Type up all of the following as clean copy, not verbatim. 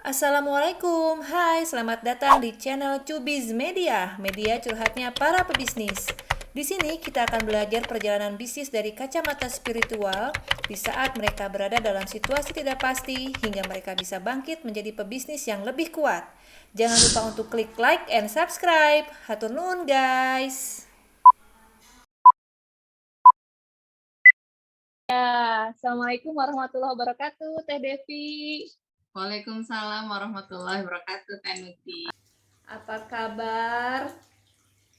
Assalamualaikum, hai selamat datang di channel Cubiz Media, media curhatnya para pebisnis. Di sini kita akan belajar perjalanan bisnis dari kacamata spiritual di saat mereka berada dalam situasi tidak pasti hingga mereka bisa bangkit menjadi pebisnis yang lebih kuat. Jangan lupa untuk klik like and subscribe. Hatur nuhun guys. Assalamualaikum warahmatullahi wabarakatuh, Teh Devi. Waalaikumsalam warahmatullahi wabarakatuh, Teh Nuti. Apa kabar?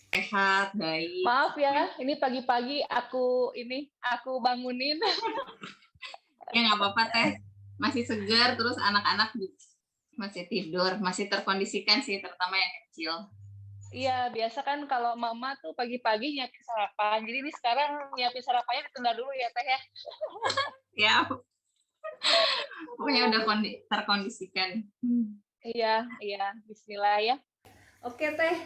Sehat, baik. Maaf ya, ini pagi-pagi aku bangunin. Ya nggak apa-apa, Teh. Masih segar, terus anak-anak masih tidur, masih terkondisikan sih, terutama yang kecil. Iya, biasa kan kalau mama tuh pagi-pagi nyiapin sarapan. Jadi ini sekarang nyiapin sarapannya ditunda dulu ya, Teh ya. Ya, pokoknya udah terkondisikan. Iya, bismillah ya. Oke Teh,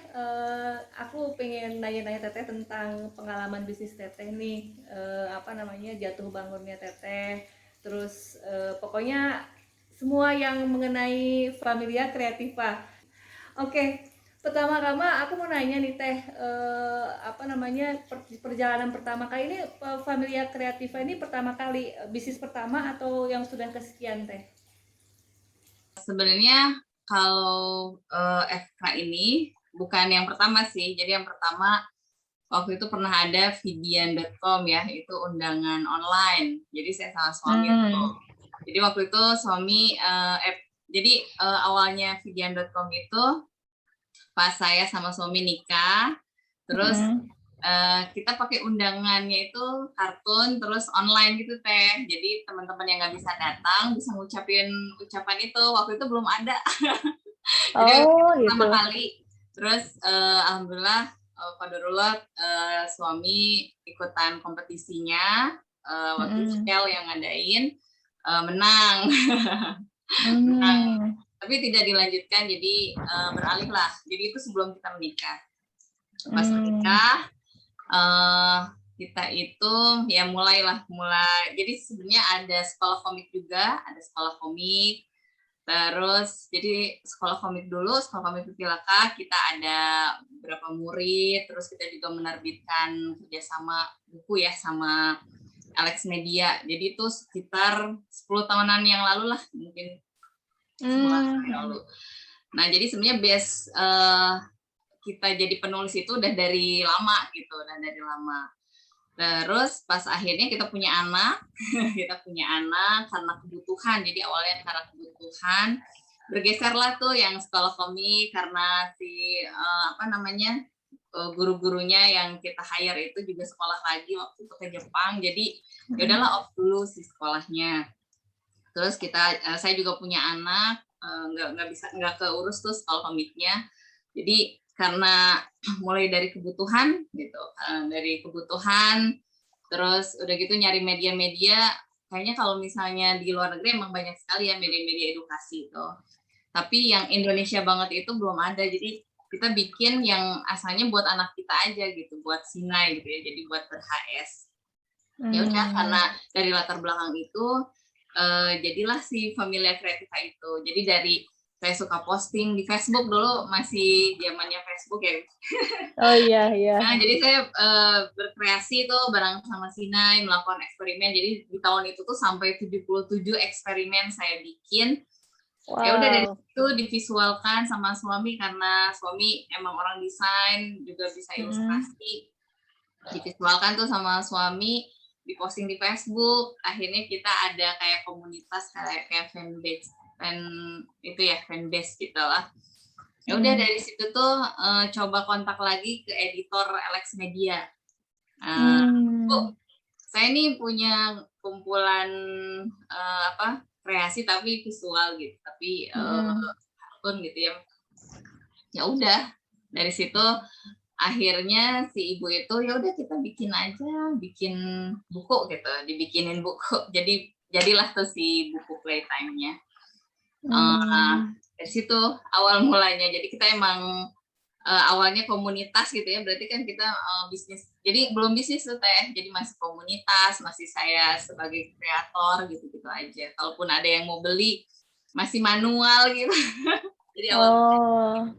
aku pengen nanya-nanya Teteh tentang pengalaman bisnis Teteh nih, jatuh bangunnya Teteh, terus pokoknya semua yang mengenai Familia Kreativa. Oke, pertama-tama aku mau nanya nih Teh, perjalanan pertama kali ini Familia Kreativa ini pertama kali bisnis pertama atau yang sudah kesekian Teh? Sebenarnya kalau FK ini bukan yang pertama sih. Jadi yang pertama waktu itu pernah ada vidian.com ya, itu undangan online. Jadi saya sama suami tuh. Jadi waktu itu suami awalnya vidian.com itu pas saya sama suami nikah, terus kita pakai undangannya itu kartun terus online gitu Teh. Jadi teman-teman yang nggak bisa datang bisa ngucapin ucapan itu. Waktu itu belum ada. Jadi pertama kali. Terus alhamdulillah qadarullah suami ikutan kompetisinya waktu itu Shell yang ngadain menang. Menang. Tapi tidak dilanjutkan, jadi beralih lah. Jadi itu sebelum kita menikah. Pas menikah kita itu ya mulai. Jadi sebenarnya ada sekolah komik juga, ada sekolah komik. Terus jadi sekolah komik dulu, sekolah komik Pilaka, kita ada beberapa murid, terus kita juga menerbitkan kerjasama buku ya sama Alex Media. Jadi itu sekitar 10 tahunan yang lalu lah, mungkin 10 tahun yang lalu. Nah jadi sebenarnya base kita jadi penulis itu udah dari lama gitu, Terus pas akhirnya kita punya anak, karena kebutuhan. Jadi awalnya karena kebutuhan, bergeserlah tuh yang sekolah komik karena si guru-gurunya yang kita hire itu juga sekolah lagi waktu itu ke Jepang. Jadi ya udahlah off dulu si sekolahnya. Terus saya juga punya anak, nggak keurus tuh sekolah komiknya. Jadi karena mulai dari kebutuhan gitu, terus udah gitu nyari media-media. Kayaknya kalau misalnya di luar negeri emang banyak sekali ya media-media edukasi itu. Tapi yang Indonesia banget itu belum ada. Jadi kita bikin yang asalnya buat anak kita aja gitu, buat Sinai gitu ya. Jadi buat ber-HS. Ya udah karena dari latar belakang itu jadilah si Familia Kreativa itu. Jadi dari saya suka posting di Facebook, dulu masih zamannya Facebook ya. Oh iya. Nah, jadi saya berkreasi tuh bareng sama Sinai, melakukan eksperimen. Jadi di tahun itu tuh sampai 77 eksperimen saya bikin. Wow. Ya udah dari situ divisualkan sama suami karena suami emang orang desain, juga bisa ilustrasi. Divisualkan tuh sama suami, diposting di Facebook. Akhirnya kita ada kayak komunitas kayak fanbase gitu lah. Ya udah dari situ tuh coba kontak lagi ke editor Alex Media. Bu, saya nih punya kumpulan kreasi tapi visual gitu, tapi kartun gitu ya. Ya udah dari situ akhirnya si ibu itu ya udah kita bikin buku gitu, dibikinin buku. Jadilah tuh si buku Playtime-nya. Dari situ awal mulanya. Jadi kita emang awalnya komunitas gitu ya, berarti kan kita bisnis. Jadi belum bisnis tuh Teh, jadi masih komunitas, masih saya sebagai kreator gitu aja. Kalaupun ada yang mau beli, masih manual gitu. Jadi awal Oh.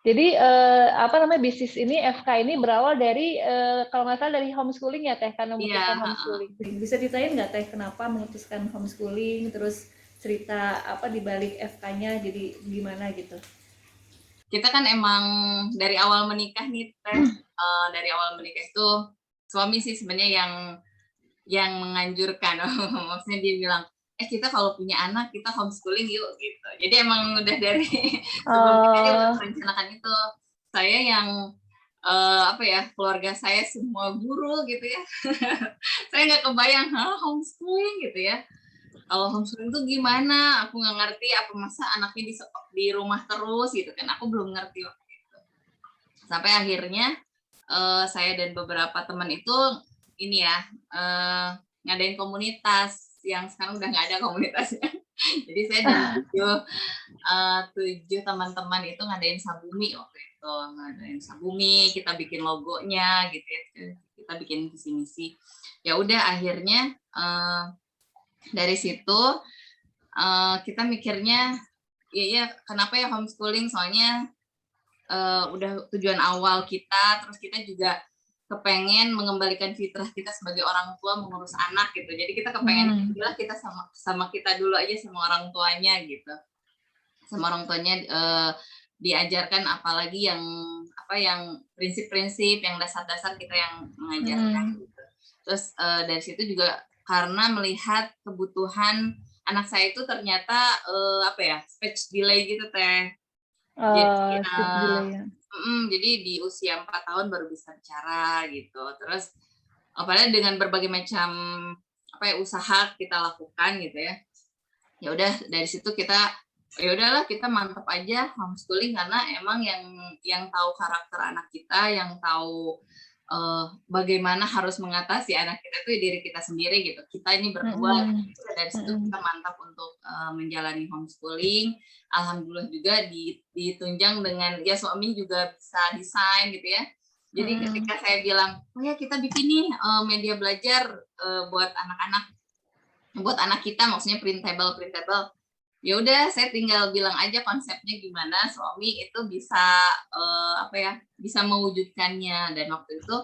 Jadi apa namanya bisnis ini FK ini berawal dari kalau nggak salah dari homeschooling ya Teh, karena iya, memutuskan homeschooling. Bisa ceritain nggak Teh kenapa memutuskan homeschooling, terus cerita apa di balik FK-nya jadi gimana gitu? kita kan emang dari awal menikah nih Teh, dari awal menikah itu suami sih sebenarnya yang menganjurkan. Maksudnya dia bilang, kita kalau punya anak kita homeschooling yuk gitu. Jadi emang udah dari sebelum nikah dia udah merencanakan itu. Saya yang apa ya, keluarga saya semua guru gitu ya. Saya nggak kebayang homeschooling gitu ya. Kalau homeschooling itu gimana? Aku nggak ngerti. Apa masa anaknya di rumah terus gitu kan? Aku belum ngerti waktu itu. Sampai akhirnya saya dan beberapa teman itu ini ya ngadain komunitas yang sekarang udah nggak ada komunitasnya. Jadi saya dan tujuh teman-teman itu ngadain Sabumi waktu itu, ngadain Sabumi, kita bikin logonya gitu ya, kita bikin visi misi. Ya udah akhirnya dari situ kita mikirnya ya kenapa ya homeschooling, soalnya udah tujuan awal kita, terus kita juga kepengen mengembalikan fitrah kita sebagai orang tua mengurus anak gitu. Jadi kita kepengen kita sama kita dulu aja sama orang tuanya gitu. Sama orang tuanya diajarkan apalagi yang prinsip-prinsip yang dasar-dasar kita yang mengajarkan gitu. Terus dari situ juga karena melihat kebutuhan anak saya itu ternyata speech delay gitu Teh. Jadi di usia 4 tahun baru bisa bicara gitu. Terus padahal dengan berbagai macam usaha kita lakukan gitu ya. Ya udah dari situ kita mantap aja homeschooling, karena emang yang tahu karakter anak kita, yang tahu bagaimana harus mengatasi anak kita itu diri kita sendiri gitu. Kita ini berdua. Dari situ kita mantap untuk menjalani homeschooling. Alhamdulillah juga ditunjang dengan ya suami juga bisa desain gitu ya. Jadi ketika saya bilang, kita bikin nih media belajar buat anak kita, maksudnya printable. Ya udah, saya tinggal bilang aja konsepnya gimana, suami itu bisa bisa mewujudkannya. Dan waktu itu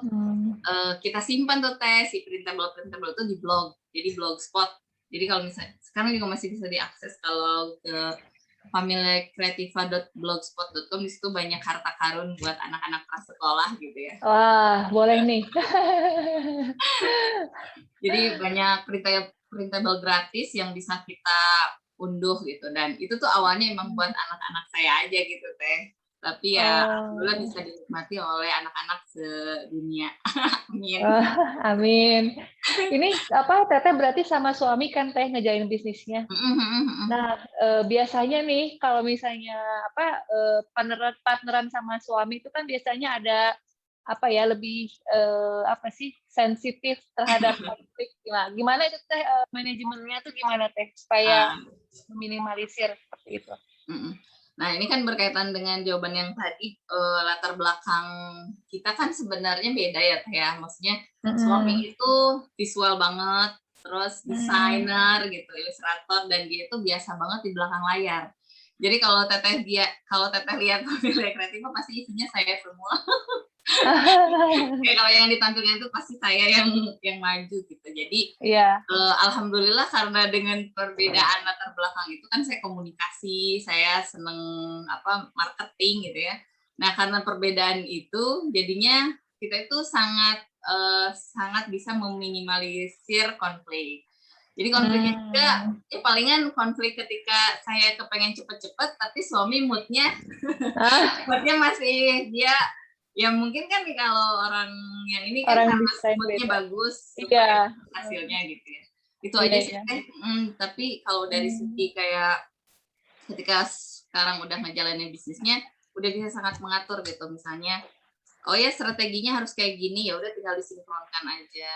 kita simpan tuh Teh, si printable itu di blog, jadi blogspot. Jadi kalau misalnya sekarang juga masih bisa diakses kalau ke familiakreativa.blogspot.com, di situ banyak harta karun buat anak-anak prasekolah gitu ya. Wah, boleh nih. Jadi banyak printable gratis yang bisa kita unduh gitu, dan itu tuh awalnya emang buat anak-anak saya aja gitu Teh, tapi ya alhamdulillah bisa dinikmati oleh anak-anak sedunia. Amin. Amin. Ini Teteh berarti sama suami kan Teh ngejalin bisnisnya. Nah biasanya nih kalau misalnya partneran sama suami itu kan biasanya ada lebih sensitif terhadap konflik. Nah, gimana itu Teh manajemennya tuh gimana Teh supaya meminimalisir seperti itu? Nah ini kan berkaitan dengan jawaban yang tadi, latar belakang kita kan sebenarnya beda ya Teh ya. Maksudnya suami itu visual banget, terus desainer gitu, ilustrator, dan dia itu biasa banget di belakang layar. Jadi kalau Teteh lihat Familia Kreativa pasti isinya saya semua. Kalau yang ditampilkan itu pasti saya yang maju gitu. Jadi alhamdulillah karena dengan perbedaan latar belakang itu kan saya komunikasi, saya seneng marketing gitu ya. Nah karena perbedaan itu jadinya kita itu sangat bisa meminimalisir konflik. Jadi konfliknya juga ya palingan konflik ketika saya kepengen cepet-cepet tapi suami moodnya masih dia. Ya mungkin kan kalau orang yang ini kan harus moodnya bagus supaya hasilnya gitu ya. Itu aja sih Teh. Tapi kalau dari segi kayak ketika sekarang udah ngejalanin bisnisnya, udah bisa sangat mengatur gitu. Misalnya, strateginya harus kayak gini, ya udah tinggal disinkronkan aja.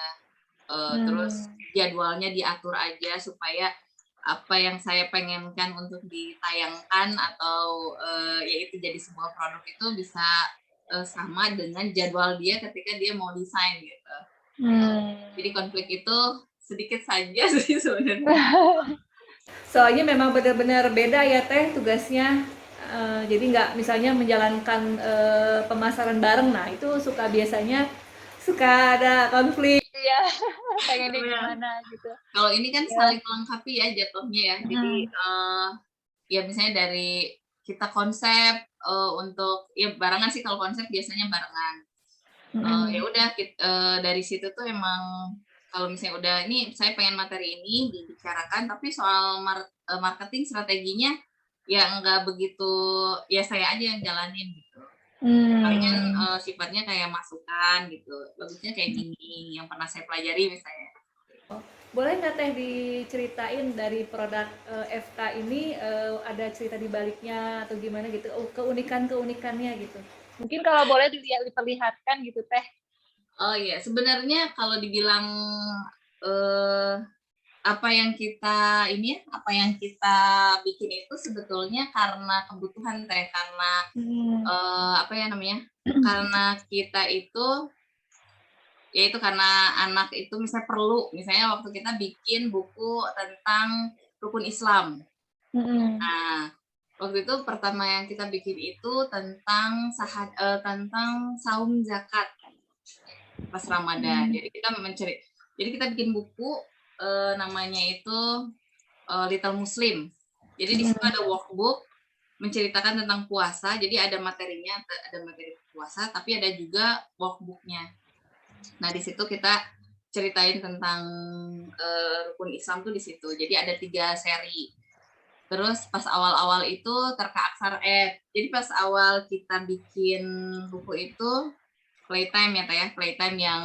Terus jadwalnya diatur aja supaya apa yang saya pengenkan untuk ditayangkan atau yaitu jadi sebuah produk itu bisa sama dengan jadwal dia ketika dia mau desain gitu. Jadi konflik itu sedikit saja sih sebenarnya. Soalnya memang benar-benar beda ya Teh tugasnya. Jadi nggak misalnya menjalankan pemasaran bareng, nah itu biasanya suka ada konflik. Iya, pengennya Iya. gimana gitu. Kalau ini kan Ya. saling melengkapi ya jatuhnya ya. Jadi ya misalnya dari kita konsep untuk ya barengan sih, kalau konsep biasanya barengan. Ya udah dari situ tuh emang kalau misalnya udah ini saya pengen materi ini dibicarakan, tapi soal marketing strateginya ya nggak begitu, ya saya aja yang jalanin gitu. Palingan sifatnya kayak masukan gitu, bagusnya kayak gini yang pernah saya pelajari misalnya. Boleh nggak Teh diceritain dari produk FK ini ada cerita di baliknya atau gimana gitu, keunikannya gitu? Mungkin kalau boleh diperlihatkan gitu Teh. Oh iya, sebenarnya kalau dibilang apa yang kita bikin itu sebetulnya karena kebutuhan Teh, karena apa ya namanya? Karena kita itu yaitu karena anak itu misalnya perlu, misalnya waktu kita bikin buku tentang rukun Islam. Nah, waktu itu pertama yang kita bikin itu tentang saum zakat pas Ramadan. Jadi kita bikin buku namanya itu Little Muslim. Jadi di situ ada workbook menceritakan tentang puasa. Jadi ada materinya, ada materi puasa, tapi ada juga workbooknya. Nah, di situ kita ceritain tentang rukun Islam tuh di situ. Jadi ada 3 seri. Terus pas awal-awal itu jadi pas awal kita bikin buku itu playtime ya Teh ya, playtime yang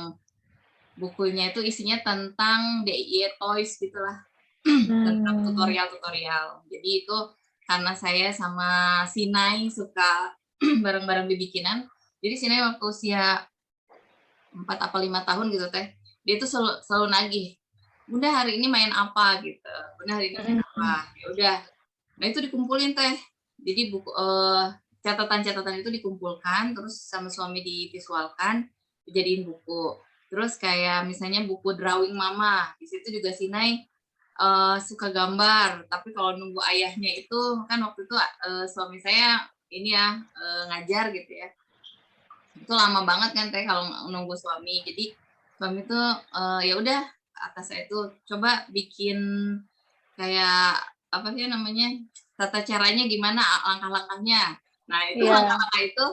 bukunya itu isinya tentang DIY toys gitulah. Tentang tutorial. Jadi itu karena saya sama Sinai suka bareng-bareng dibikinan. Jadi Sinai waktu usia 4 apa 5 tahun gitu Teh, dia tuh selalu nagih, Bunda hari ini main apa gitu, Bunda hari ini main apa, ya udah. Nah itu dikumpulin Teh, jadi buku catatan-catatan itu dikumpulkan, terus sama suami divisualkan, dijadiin buku. Terus kayak misalnya buku drawing mama, di situ juga Sinai suka gambar, tapi kalau nunggu ayahnya itu kan waktu itu suami saya ini ya ngajar gitu ya, itu lama banget kan Teh kalau nunggu suami. Jadi suami tuh ya udah atas saya itu coba bikin kayak apa sih namanya, tata caranya gimana, langkah-langkahnya. Nah itu langkah-langkah itu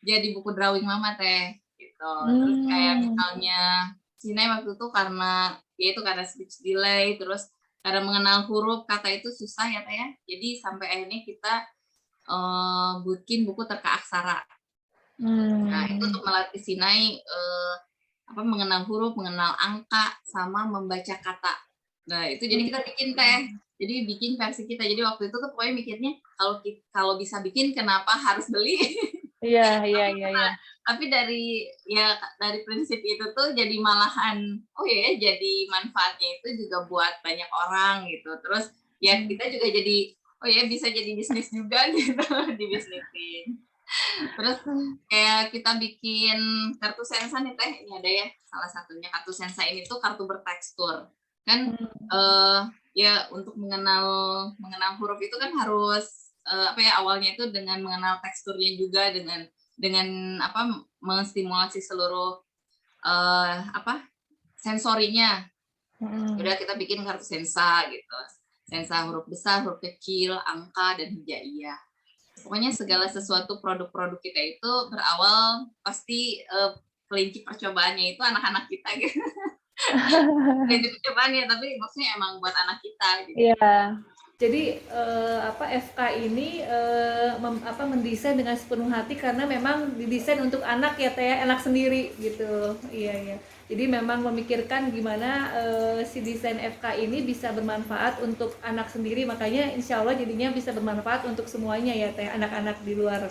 jadi buku drawing mama Teh gitu. Terus kayak misalnya Sinai waktu itu karena speech delay, terus karena mengenal huruf kata itu susah ya Teh ya. Jadi sampai akhirnya kita bikin buku terka aksara. Nah, itu untuk melatih Sinai mengenal huruf, mengenal angka, sama membaca kata. Nah, itu jadi kita bikin Teh. Jadi bikin versi kita. Jadi waktu itu tuh pokoknya mikirnya kalau bisa bikin kenapa harus beli? Iya. Tapi dari prinsip itu tuh jadi malahan jadi manfaatnya itu juga buat banyak orang gitu. Terus ya kita juga jadi bisa jadi bisnis juga gitu, dibisnisin. Terus kayak kita bikin kartu sensa nih Teh, ini ada ya salah satunya kartu sensa ini tuh kartu bertekstur kan. Ya untuk mengenal huruf itu kan harus awalnya itu dengan mengenal teksturnya juga, dengan menstimulasi seluruh sensorinya. Udah kita bikin kartu sensa gitu, sensa huruf besar, huruf kecil, angka, dan hijaiyah. Pokoknya segala sesuatu produk-produk kita itu berawal pasti kelinci percobaannya itu anak-anak kita gitu. Kelinci percobaannya, tapi maksudnya emang buat anak kita gitu. Iya. Jadi FK ini mendesain dengan sepenuh hati karena memang didesain untuk anak ya Teh, anak sendiri gitu. Iya. Jadi memang memikirkan gimana si desain FK ini bisa bermanfaat untuk anak sendiri, makanya insya Allah jadinya bisa bermanfaat untuk semuanya ya Teh, anak-anak di luar.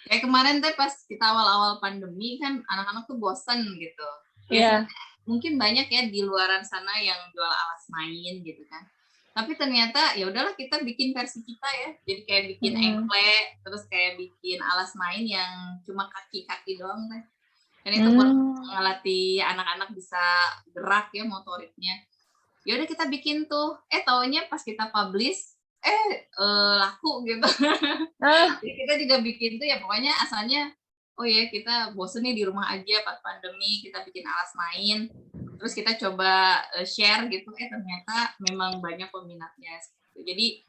Kayak kemarin Teh pas kita awal-awal pandemi kan anak-anak tuh bosan gitu. Iya. Mungkin banyak ya di luaran sana yang jual alas main gitu kan. Tapi ternyata ya udahlah kita bikin versi kita ya. Jadi kayak bikin engklek, terus kayak bikin alas main yang cuma kaki-kaki doang Teh. Dan itu buat ngelatih anak-anak bisa gerak ya motoriknya. ya udah kita bikin tuh, taunya pas kita publish laku gitu. Jadi kita juga bikin tuh ya pokoknya asalnya, oh ya kita bosen nih di rumah aja pas pandemi, kita bikin alas main, terus kita coba share gitu, ternyata memang banyak peminatnya. Jadi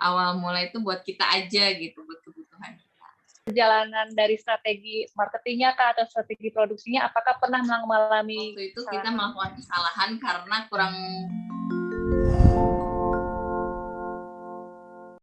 awal mulai itu buat kita aja gitu, buat kebutuhan kita. Perjalanan dari strategi marketingnya kah atau strategi produksinya, apakah pernah mengalami? Waktu itu kita melakukan kesalahan karena kurang